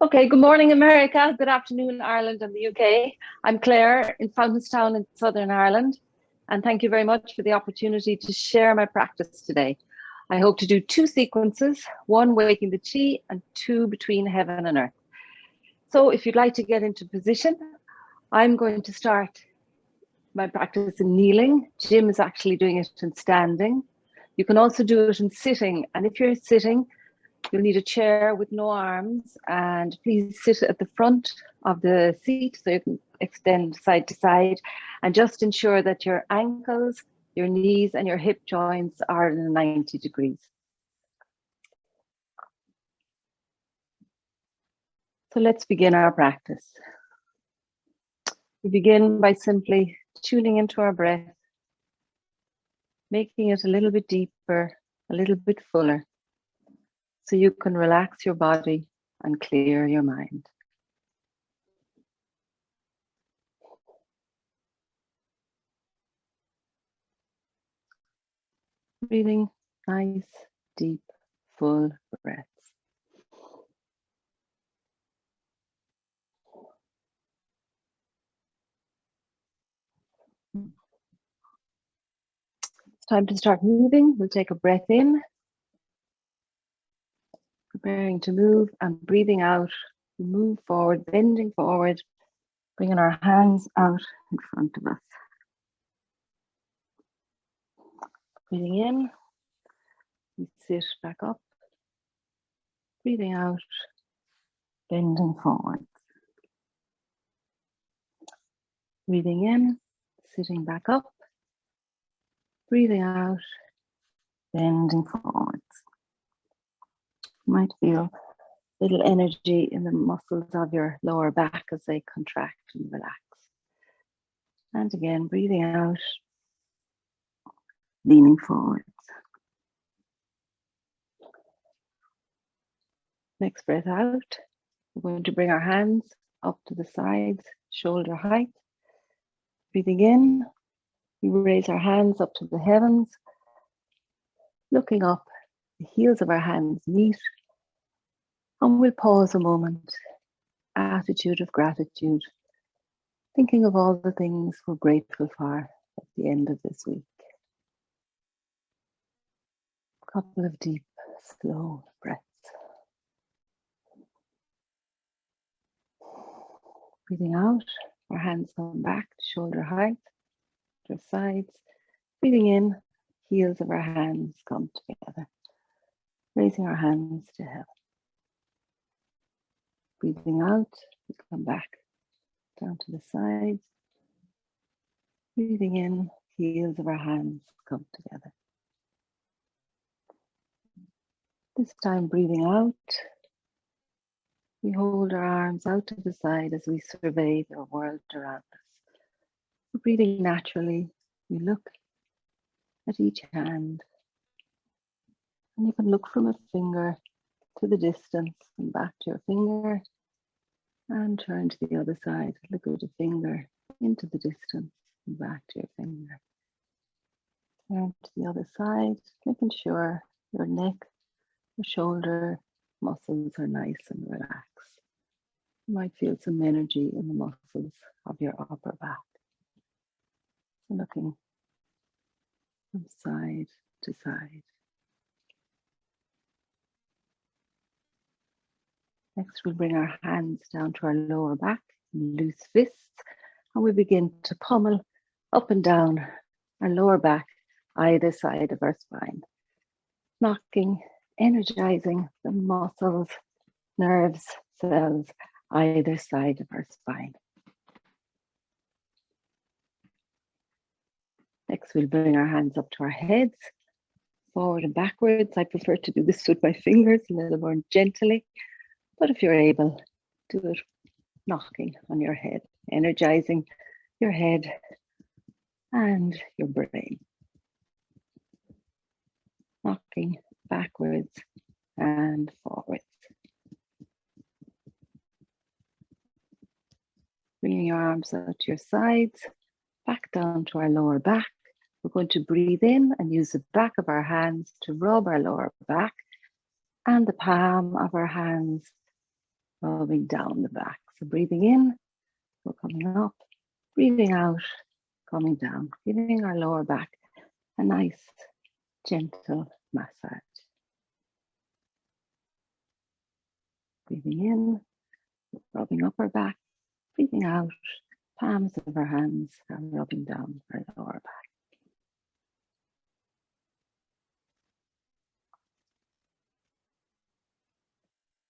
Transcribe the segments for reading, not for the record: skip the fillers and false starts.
Okay, good morning, America. Good afternoon, Ireland and the UK. I'm Clare in Fountainstown in Southern Ireland. And thank you very much for the opportunity to share my practice today. I hope to do two sequences, one waking the chi and two between heaven and earth. So if you'd like to get into position, I'm going to start my practice in kneeling. Jim is actually doing it in standing. You can also do it in sitting. And if you're sitting, you'll need a chair with no arms, and please sit at the front of the seat so you can extend side to side, and just ensure that your ankles, your knees and your hip joints are in 90 degrees. So let's begin our practice. We begin by simply tuning into our breath, making it a little bit deeper, a little bit fuller, so you can relax your body and clear your mind. Breathing nice, deep, full breaths. It's time to start moving. We'll take a breath in, preparing to move, and breathing out. We move forward, bending forward, bringing our hands out in front of us. Breathing in, we sit back up. Breathing out, bending forward. Breathing in, sitting back up. Breathing out, bending forwards. You might feel a little energy in the muscles of your lower back as they contract and relax. And again, breathing out, leaning forwards. Next breath out, we're going to bring our hands up to the sides, shoulder height. Breathing in, we raise our hands up to the heavens. Looking up, the heels of our hands meet. And we'll pause a moment, attitude of gratitude, thinking of all the things we're grateful for at the end of this week. A couple of deep, slow breaths. Breathing out, our hands come back to shoulder height, to our sides. Breathing in, heels of our hands come together, raising our hands to heaven. Breathing out, we come back down to the sides. Breathing in, heels of our hands come together. This time, breathing out, we hold our arms out to the side as we survey the world around us. Breathing naturally, we look at each hand, and you can look from a finger to the distance and back to your finger, and turn to the other side. Look at a finger into the distance and back to your finger. Turn to the other side, making sure your neck, your shoulder muscles are nice and relaxed. You might feel some energy in the muscles of your upper back. So looking from side to side. Next, we'll bring our hands down to our lower back, loose fists, and we begin to pummel up and down our lower back, either side of our spine, knocking, energizing the muscles, nerves, cells, either side of our spine. Next, we'll bring our hands up to our heads, forward and backwards. I prefer to do this with my fingers a little more gently, but if you're able, do it knocking on your head, energizing your head and your brain. Knocking backwards and forwards. Bringing your arms out to your sides, back down to our lower back. We're going to breathe in and use the back of our hands to rub our lower back and the palm of our hands rubbing down the back. So breathing in, we're coming up, breathing out, coming down, giving our lower back a nice, gentle massage. Breathing in, rubbing up our back, breathing out, palms of our hands are rubbing down our lower back.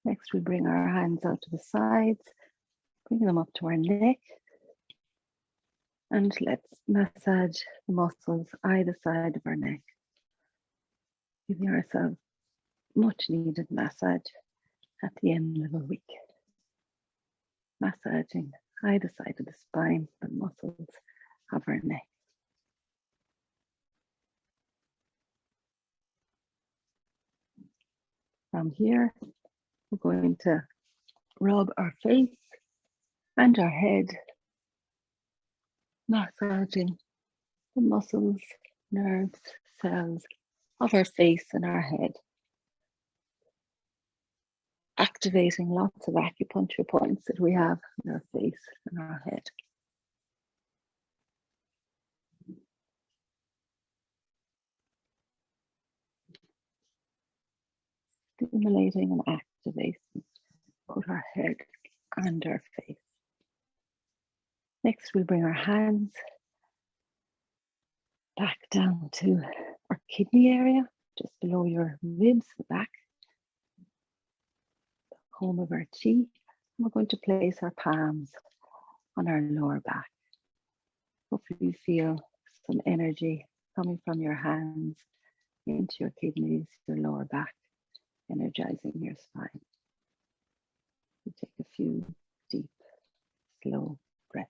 Next, we bring our hands out to the sides, bring them up to our neck, and let's massage the muscles either side of our neck, giving ourselves much needed massage at the end of a week. Massaging either side of the spine, the muscles of our neck. From here, we're going to rub our face and our head, massaging the muscles, nerves, cells of our face and our head. Activating lots of acupuncture points that we have in our face and our head. Stimulating and activating both our head and our face. Next, we bring our hands back down to our kidney area, just below your ribs, the back, the home of our chi. And we're going to place our palms on our lower back. Hopefully you feel some energy coming from your hands into your kidneys, your lower back, energizing your spine. You take a few deep, slow breaths.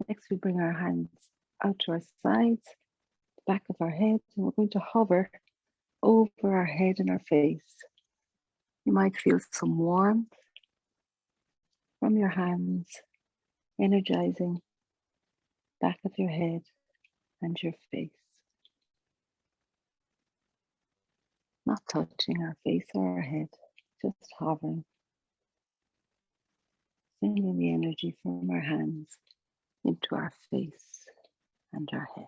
Next, we bring our hands out to our sides, the back of our head, and we're going to hover over our head and our face. You might feel some warmth from your hands, energizing back of your head and your face. Not touching our face or our head, just hovering, sending the energy from our hands into our face and our head.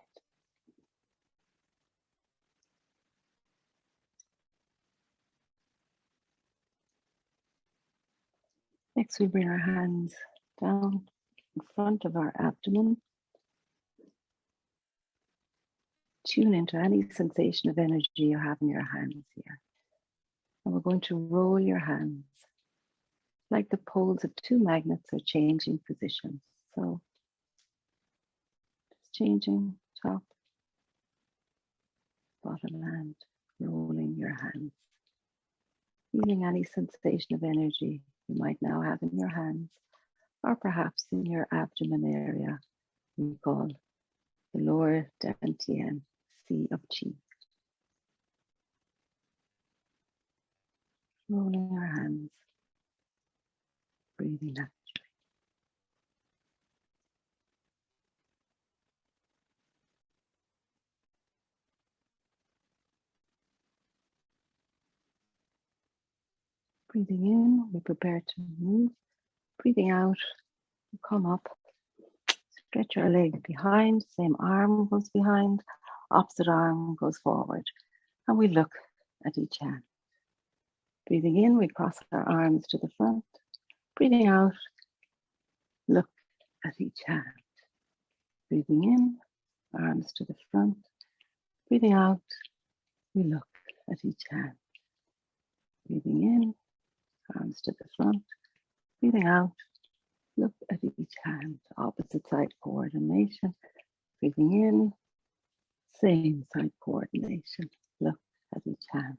Next, we bring our hands down in front of our abdomen. Tune into any sensation of energy you have in your hands here. And we're going to roll your hands like the poles of two magnets are changing positions. So just changing top, bottom, and rolling your hands. Feeling any sensation of energy you might now have in your hands, or perhaps in your abdomen area, we call the lower dantian, sea of chi. Rolling our hands, breathing naturally. Breathing in, we prepare to move. Breathing out, we come up, stretch our leg behind, same arm goes behind, opposite arm goes forward, and we look at each hand. Breathing in, we cross our arms to the front. Breathing out, look at each hand. Breathing in, arms to the front. Breathing out, we look at each hand. Breathing in, arms to the front. Breathing out, look at each hand. Opposite side coordination. Breathing in, same side coordination. Look at each hand.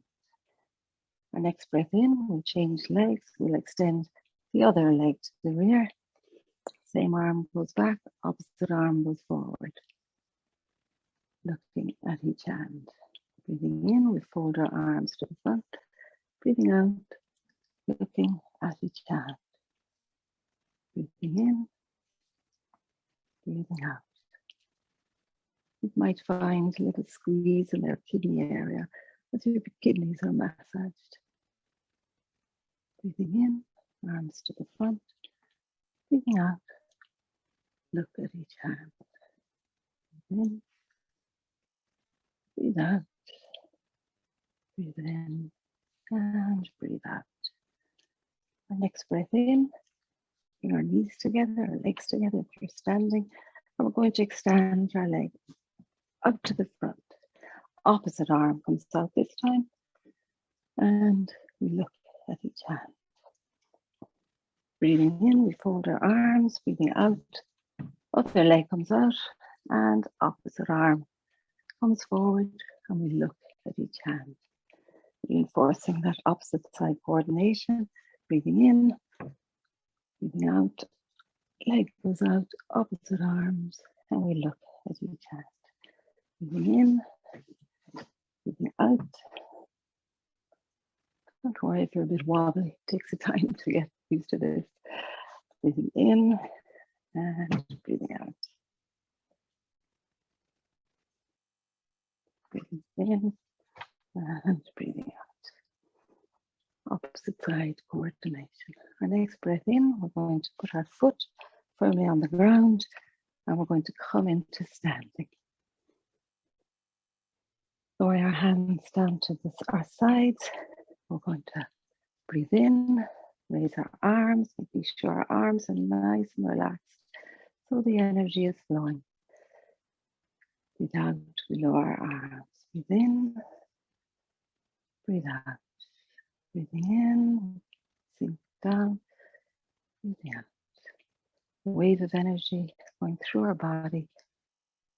Our next breath in, we'll change legs. We'll extend the other leg to the rear. Same arm goes back, opposite arm goes forward. Looking at each hand. Breathing in, we fold our arms to the front. Breathing out, looking at each hand. Breathing in, breathing out. You might find a little squeeze in their kidney area as your kidneys are massaged. Breathing in, arms to the front. Breathing out, look at each hand. Breathe in, breathe out. Breathe in and breathe out. Our next breath in, bring our knees together, our legs together if you're standing. And we're going to extend our leg up to the front. Opposite arm comes out this time. And we look at each hand. Breathing in, we fold our arms. Breathing out, other leg comes out. And opposite arm comes forward. And we look at each hand. Reinforcing that opposite side coordination. Breathing in, breathing out, leg goes out, opposite arms, and we look at each hand. Breathing in, breathing out. Don't worry if you're a bit wobbly, it takes a time to get used to this. Breathing in and breathing out. Breathing in and breathing out. Opposite side coordination. Our next breath in, we're going to put our foot firmly on the ground and we're going to come into standing. Lower our hands down to our sides. We're going to breathe in, raise our arms, making sure our arms are nice and relaxed so the energy is flowing. Breathe out, we lower our arms. Breathe in, breathe out. Breathing in, sink down, breathing out. A wave of energy going through our body,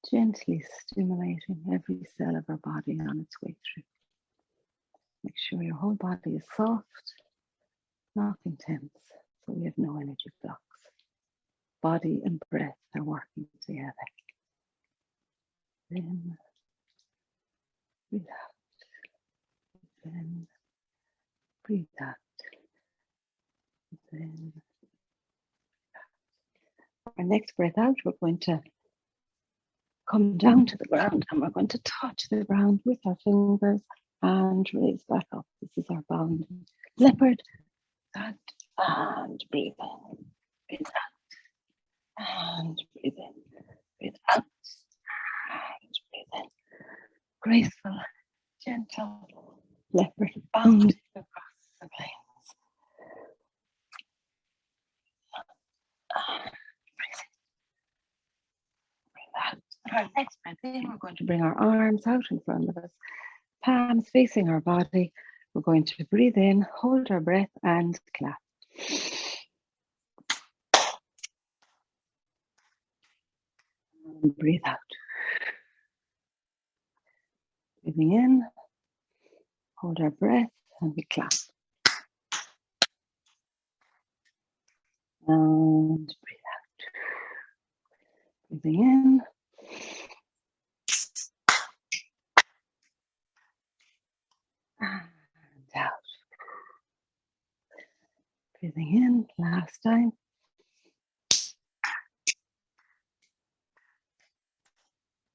gently stimulating every cell of our body on its way through. Make sure your whole body is soft, not intense, so we have no energy blocks. Body and breath are working together. In, breathe out. Breathe in, breathe out. Breathe in. Our next breath out, we're going to come down to the ground and we're going to touch the ground with our fingers and raise back up. This is our bounding leopard. And breathe in, breathe out, and breathe in, breathe out, and breathe in. Graceful, gentle leopard bounding across the plains. Breathe out. Our next breath in, we're going to bring our arms out in front of us, palms facing our body. We're going to breathe in, hold our breath, and clap. And breathe out. Breathing in, hold our breath, and we clap. And breathe out. Breathing in. And out. Breathing in, last time.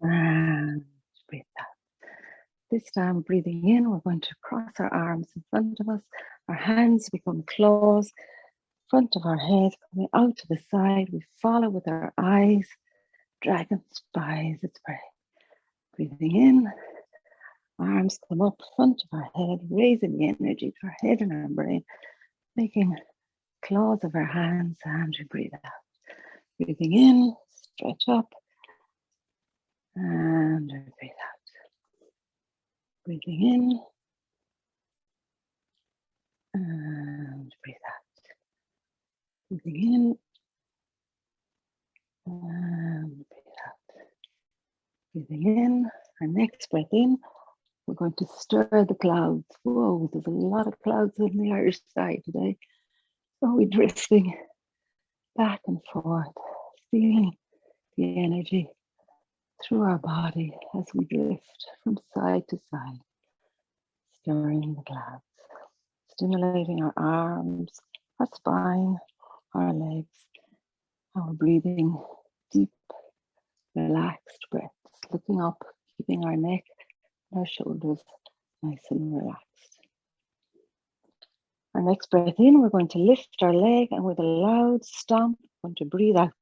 And breathe out. This time, breathing in, we're going to cross our arms in front of us. Our hands become claws, front of our head, coming out to the side. We follow with our eyes. Dragon spies its prey. Breathing in, arms come up, front of our head, raising the energy to our head and our brain, making claws of our hands, and we breathe out. Breathing in, stretch up, and we breathe out. Breathing in, and breathe out. Breathing in, and breathe out. Breathing in, our next breath in, we're going to stir the clouds. Whoa, there's a lot of clouds on the Irish side today. So we're drifting back and forth, feeling the energy through our body as we drift from side to side, stirring the clouds, stimulating our arms, our spine, our legs, our breathing, deep, relaxed breaths, looking up, keeping our neck and our shoulders nice and relaxed. Our next breath in, we're going to lift our leg and with a loud stomp, we're going to breathe out.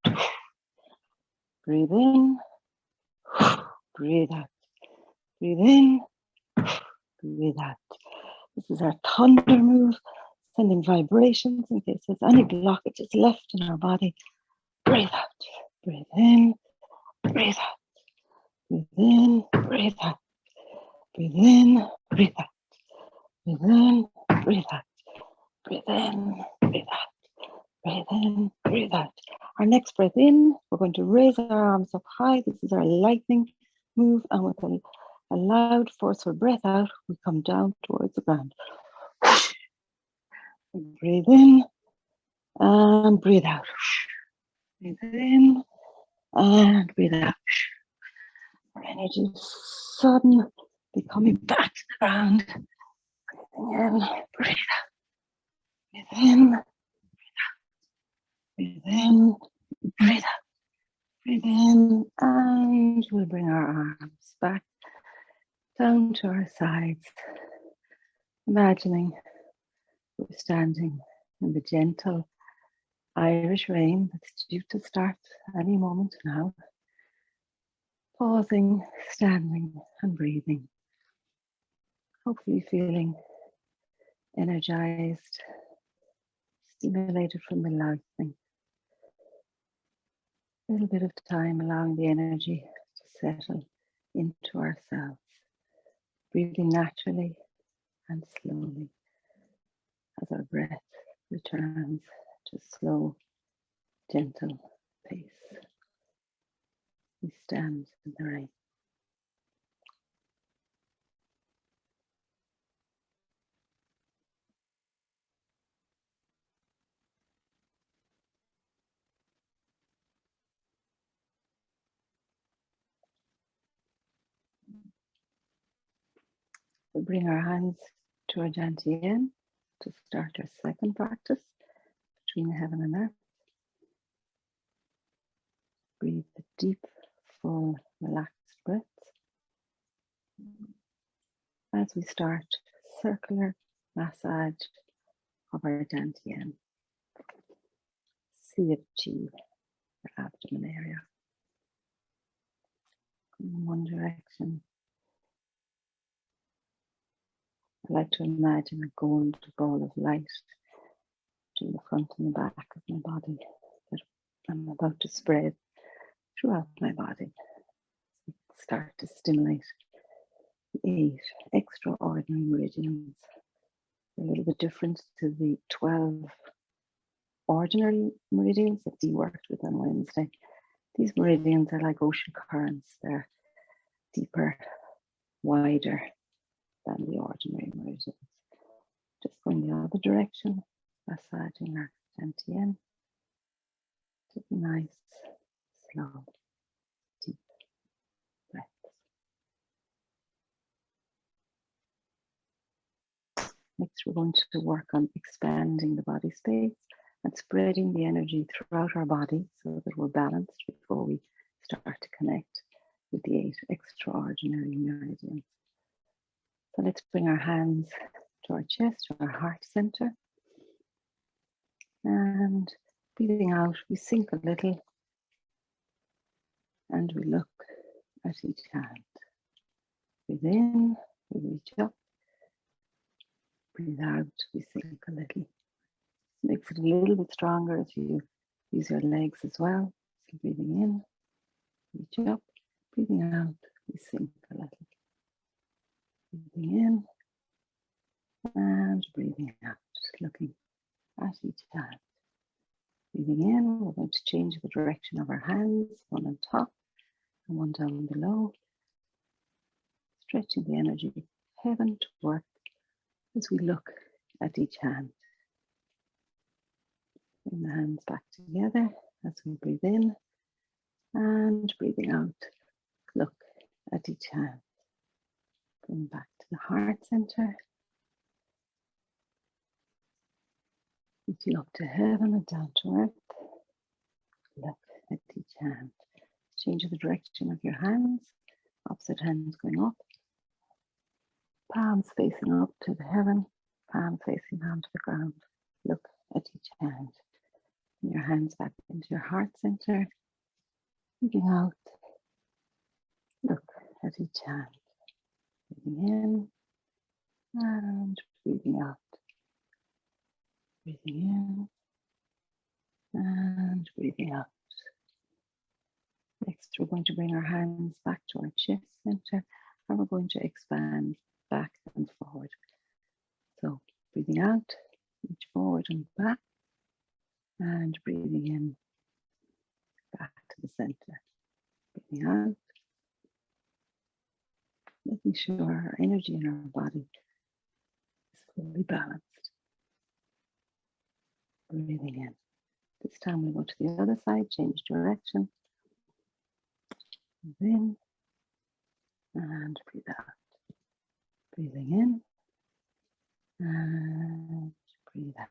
Breathe in, breathe out. Breathe in, breathe out. This is our thunder move, sending vibrations in case there's any blockages left in our body. Breathe out, breathe in, breathe out. Breathe in, breathe out. Breathe in, breathe out. Breathe in, breathe out. Breathe in, breathe out. Breathe in, breathe out. Our next breath in, we're going to raise our arms up high. This is our lightning move. And with a loud, forceful breath out, we come down towards the ground. Breathe in and breathe out. Breathe in and breathe out. Our energy is suddenly coming back to the ground. Breathing in, breathe out. Breathe in, breathe in, breathe out. Breathe in, and we'll bring our arms back down to our sides, imagining we're standing in the gentle Irish rain that's due to start any moment now. Pausing, standing and breathing. Hopefully feeling energized, stimulated from the lightning. A little bit of time allowing the energy to settle into ourselves. Breathing naturally and slowly as our breath returns to slow, gentle pace. We stand in the rain. We'll bring our hands to our Dantian to start our second practice between heaven and earth. Breathe the deep, full, relaxed breaths. As we start circular massage of our Dantian, Sea of Qi, our abdomen area. In one direction, I like to imagine a gold ball of light between the front and the back of my body that I'm about to spread throughout my body. Start to stimulate the 8 extraordinary meridians. A little bit different to the 12 ordinary meridians that Dee worked with on Wednesday. These meridians are like ocean currents. They're deeper, wider than the ordinary meridians. Just going the other direction, massaging our Dantian. Taking nice, slow, deep breaths. Next, we're going to work on expanding the body space and spreading the energy throughout our body so that we're balanced before we start to connect with the 8 extraordinary meridians. So let's bring our hands to our chest, to our heart center. And breathing out, we sink a little and we look at each hand. Breathe in, we reach up. Breathe out, we sink a little. Makes it a little bit stronger as you use your legs as well. So breathing in, reach up. Breathing out, we sink a little. Breathing in and breathing out, looking at each hand. Breathing in, we're going to change the direction of our hands, one on top and one down below. Stretching the energy of heaven to earth as we look at each hand. Bring the hands back together as we breathe in and breathing out. Look at each hand. Bring back to the heart center. Reaching up to heaven and down to earth. Look at each hand. Change the direction of your hands. Opposite hands going up. Palms facing up to the heaven. Palm facing down to the ground. Look at each hand. Bring your hands back into your heart center. Breathing out. Look at each hand. Breathing in and breathing out. Breathing in and breathing out. Next, we're going to bring our hands back to our chest center and we're going to expand back and forward. So breathing out, reach forward and back, and breathing in, back to the center. Breathing out, making sure our energy in our body is fully balanced. Breathing in. This time we go to the other side, change direction. Breathe in and breathe out. Breathing in and breathe out.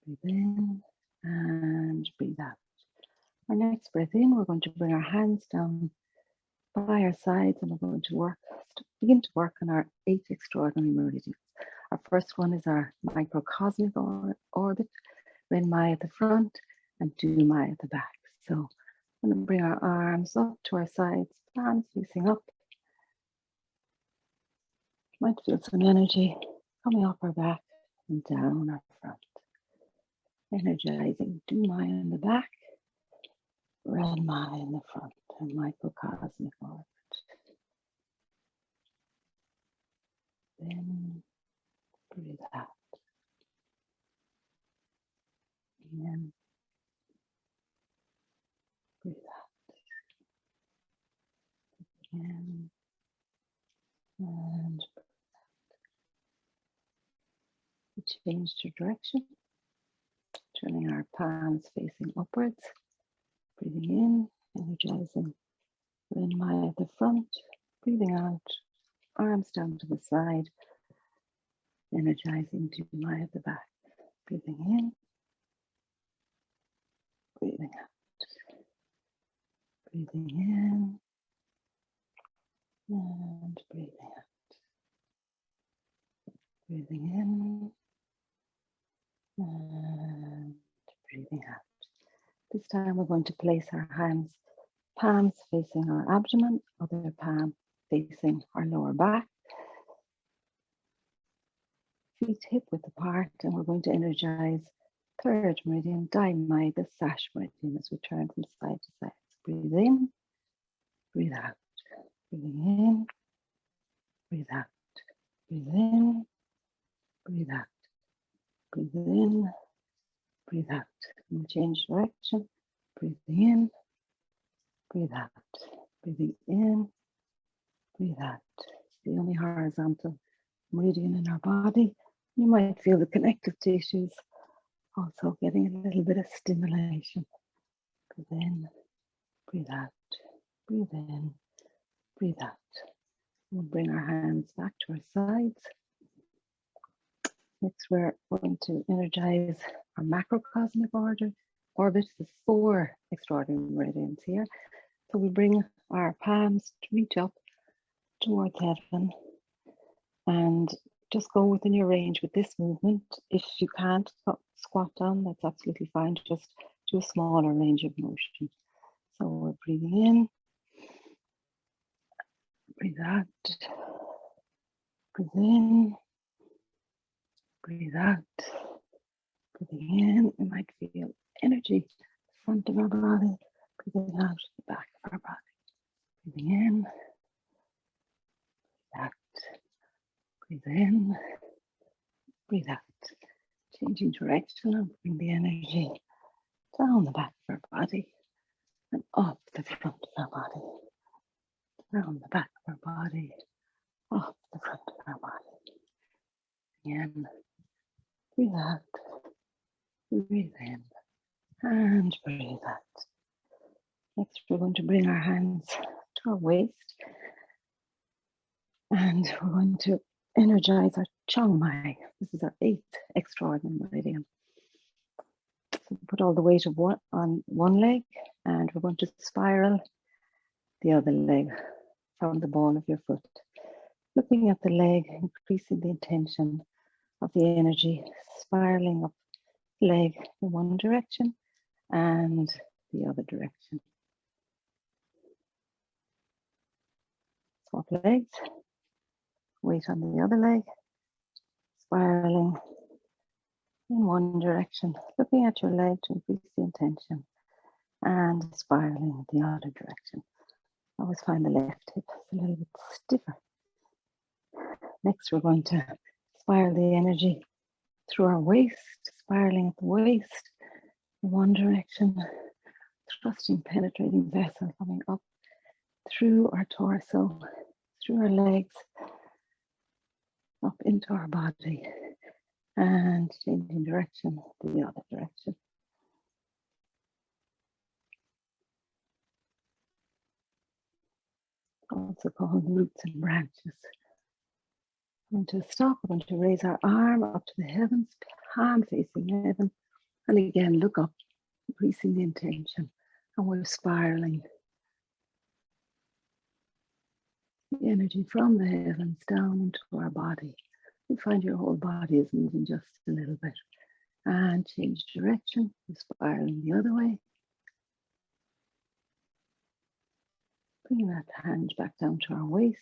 Breathe in and breathe out. Our next breath in, we're going to bring our hands down by our sides and we're going to begin to work on our 8 extraordinary meridians. Our first one is our microcosmic orbit, Ren Mai at the front and Du Mai at the back. So we're going to bring our arms up to our sides, palms facing up. Might feel some energy coming up our back and down our front. Energizing Du Mai in the back, Ren Mai in the front, and microcosmic orbit. Then breathe out. In, breathe out. In, and we change the direction, turning our palms facing upwards. Breathing in, energizing Ren Mai at the front. Breathing out, arms down to the side, energizing Du Mai at the back. Breathing in, breathing out. Breathing in and breathing out. Breathing in and breathing out. This time we're going to place our hands, palms facing our abdomen, other palm facing our lower back. Feet hip width apart, and we're going to energize 3rd meridian, Dai Mai, the sash meridian, as we turn from side to side. So breathe in, breathe out. Breathing in, breathe out. Breathe in, breathe out. Breathe in, breathe out. And we change direction. Breathing in, breathe out. Breathing in, breathe out. It's the only horizontal meridian in our body. You might feel the connective tissues also getting a little bit of stimulation. Breathe in, breathe out. Breathe in, breathe out. We'll bring our hands back to our sides. Next, we're going to energize our macrocosmic orbit, the 4 extraordinary meridians here. So we bring our palms to reach up towards heaven and just go within your range with this movement. If you can't squat down, that's absolutely fine. Just do a smaller range of motion. So we're breathing in, breathe out, breathe in, breathe out, breathing in. We might feel energy at the front of our body, breathing out the back of our body. Breathing in, breathe out, breathe in, breathe out. Changing direction and bring the energy down the back of our body and up the front of our body. Down the back of our body, up the front of our body. In, breathe out, breathe in, and breathe out. Next, we're going to bring our hands our waist. And we're going to energize our Chiang Mai. This is our 8th extraordinary meridian. So put all the weight of on one leg, and we're going to spiral the other leg from the ball of your foot. Looking at the leg, increasing the intention of the energy, spiraling up the leg in one direction and the other direction. Swap legs, weight on the other leg, spiraling in one direction, looking at your leg to increase the intention, and spiraling the other direction. I always find the left hip is a little bit stiffer. Next, we're going to spiral the energy through our waist, spiraling at the waist in one direction, trusting penetrating vessel coming up through our torso, through our legs, up into our body, and changing direction to the other direction. Also called roots and branches. We're going to stop, we're going to raise our arm up to the heavens, palm facing heaven, and again look up, increasing the intention, and we're spiraling the energy from the heavens down into our body. You find your whole body is moving just a little bit. And change direction, we're spiraling the other way. Bring that hand back down to our waist.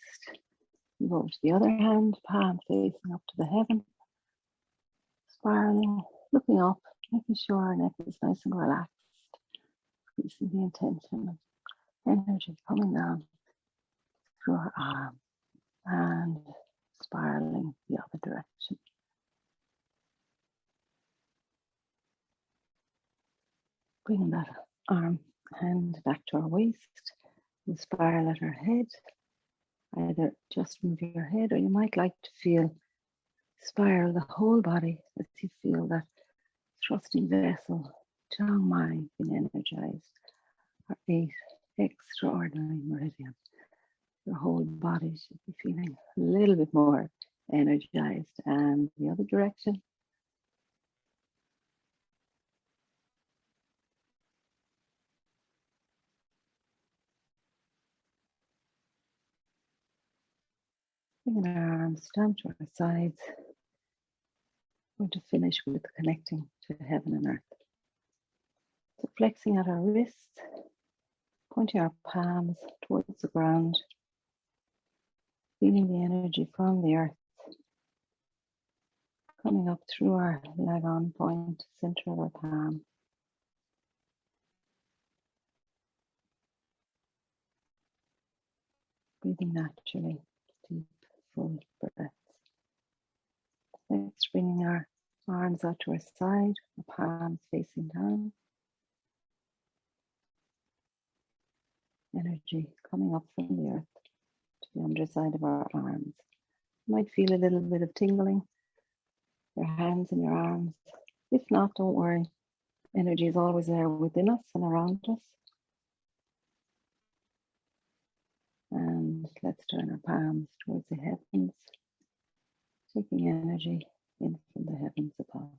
Move over to the other hand, palm facing up to the heaven. Spiraling, looking up, making sure our neck is nice and relaxed. Increasing the intention of energy coming down through our arm and spiraling the other direction. Bringing that arm, hand back to our waist. We'll spiral at our head. Either just move your head, or you might like to feel spiral the whole body as you feel that trusting vessel, Chiang Mai, being energized. Our 8 extraordinary meridians. Your whole body should be feeling a little bit more energized. And the other direction. Bringing our arms down to our sides. We're going to finish with connecting to heaven and earth. So flexing at our wrists, pointing our palms towards the ground, feeling the energy from the earth coming up through our leg on point, center of our palm. Breathing naturally, deep, full breaths. Next, bringing our arms out to our side, our palms facing down. Energy coming up from the earth to the underside of our arms. You might feel a little bit of tingling, your hands and your arms. If not, don't worry. Energy is always there within us and around us. And let's turn our palms towards the heavens, taking energy in from the heavens above.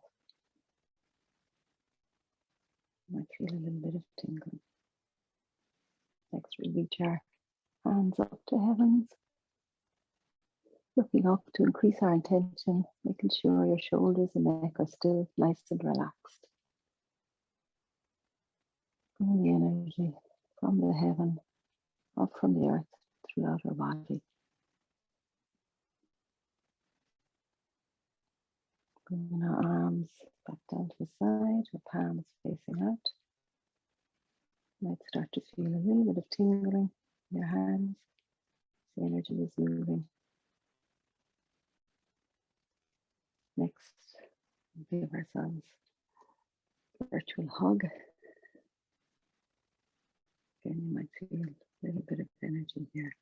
You might feel a little bit of tingling. Next, we reach our hands up to heavens, looking up to increase our intention, making sure your shoulders and neck are still nice and relaxed. Bring the energy from the heaven, up from the earth, throughout our body. Bringing our arms back down to the side, our palms facing out. You might start to feel a little bit of tingling in your hands. The energy is moving. Next, we give ourselves a virtual hug. Again, you might feel a little bit of energy here.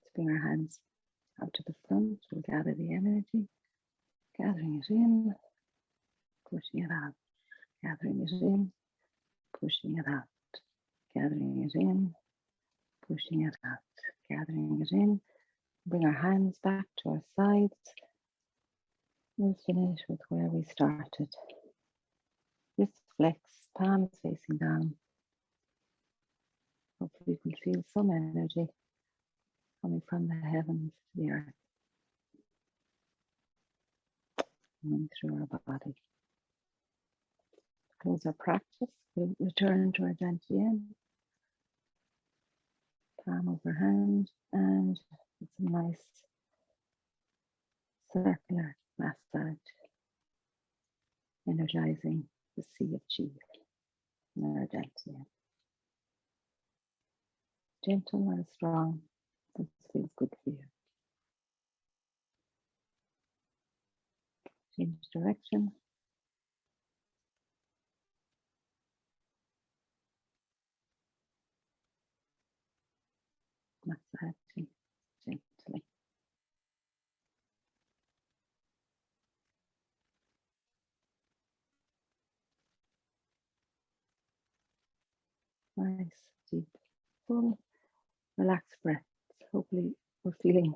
Let's bring our hands out to the front. We'll gather the energy, gathering it in, pushing it out. gathering it in, pushing it out, gathering it in, pushing it out, gathering it in. Bring our hands back to our sides. We'll finish with where we started. Wrist flex, palms facing down. Hopefully you can feel some energy coming from the heavens to the earth, coming through our body. Close our practice. We'll return to our Dantian. Palm over hand and some nice circular massage, energizing the sea of chi in our Dantian. Gentle and strong. This feels good for you. Change direction. Massaging gently. Nice, deep, full, relaxed breaths. Hopefully we're feeling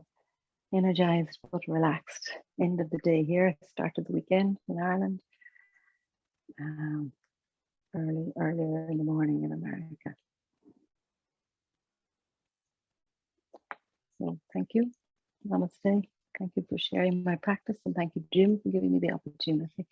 energized but relaxed. End of the day here, start of the weekend in Ireland. Earlier in the morning in America. So thank you. Namaste. Thank you for sharing my practice, and thank you, Jim, for giving me the opportunity.